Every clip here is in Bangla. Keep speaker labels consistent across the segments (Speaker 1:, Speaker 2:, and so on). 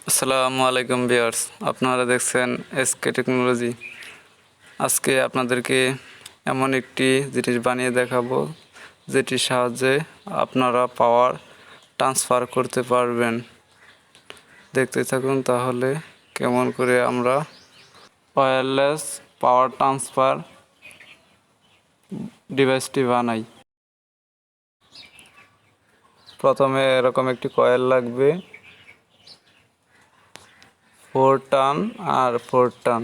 Speaker 1: আসসালামু আলাইকুম ভিউয়ার্স, আপনারা দেখছেন এসকে টেকনোলজি। আজকে আপনাদেরকে এমন একটি জিনিস বানিয়ে দেখাবো যেটির সাহায্যে আপনারা পাওয়ার ট্রান্সফার করতে পারবেন। দেখতে থাকুন তাহলে কেমন করে আমরা ওয়্যারলেস পাওয়ার ট্রান্সফার ডিভাইসটি বানাই। প্রথমে এরকম একটি কয়েল লাগবে, 4 টার্ন আর 4 টার্ন,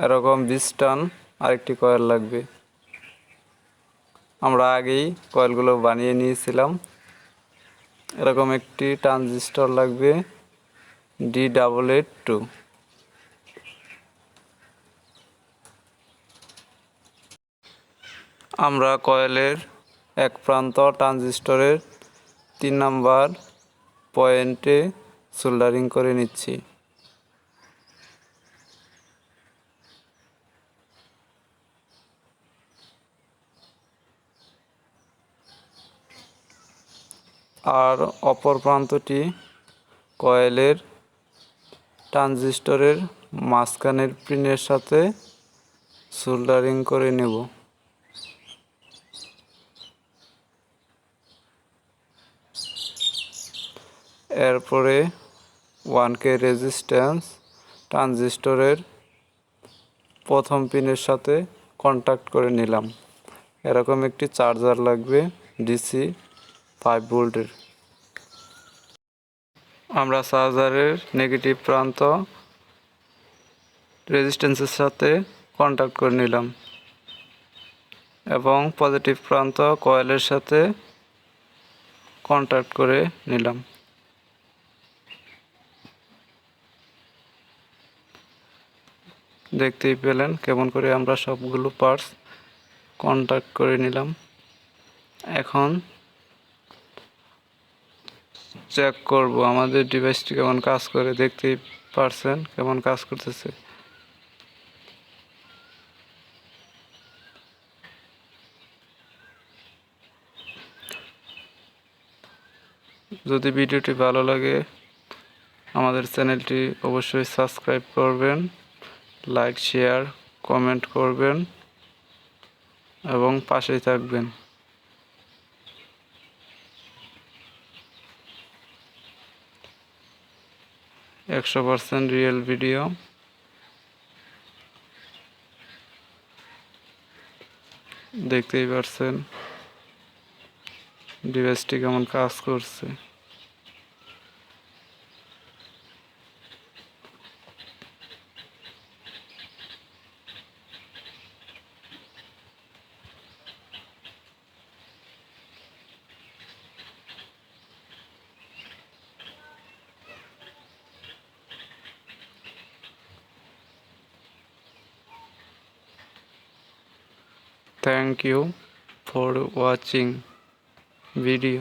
Speaker 1: এরকম 20 টার্ন আরেকটি কয়েল লাগবে। আমরা আগেই কয়েলগুলো বানিয়ে নিয়েছিলাম। এরকম একটি ট্রানজিস্টর লাগবে D882। আমরা কয়েলের এক প্রান্ত ট্রানজিস্টরের 3 নাম্বার পয়েন্টে সোল্ডারিং করে নিচ্ছি। আর অপর প্রান্তটি কয়েলের ট্রানজিস্টরের মাঝখানের পিনের সাথে সোল্ডারিং করে নেব। এরপরে 1K রেজিস্ট্যান্স ট্রানজিস্টরের প্রথম পিনের সাথে কন্ট্যাক্ট করে নিলাম। এরকম একটি চার্জার লাগবে DC 5 ভোল্টের। আমরা চার্জারের নেগেটিভ প্রান্ত রেজিস্ট্যান্সের সাথে কন্ট্যাক্ট করে নিলাম এবং পজিটিভ প্রান্ত কয়েলের সাথে কন্ট্যাক্ট করে নিলাম। দেখতেই পেলেন কেমন করে আমরা সবগুলো পার্টস কন্ট্যাক্ট করে নিলাম। এখন চেক করব আমাদের ডিভাইসটি কেমন কাজ করে। দেখতেই পারছেন কেমন কাজ করতেছে। যদি ভিডিওটি ভালো লাগে আমাদের চ্যানেলটি অবশ্যই সাবস্ক্রাইব করবেন, লাইক শেয়ার কমেন্ট করবেন এবং পাশেই থাকবেন। 100% রিয়েল ভিডিও। দেখতেই পারছেন ডিভাইসটি কেমন কাজ করছে। Thank you for watching video.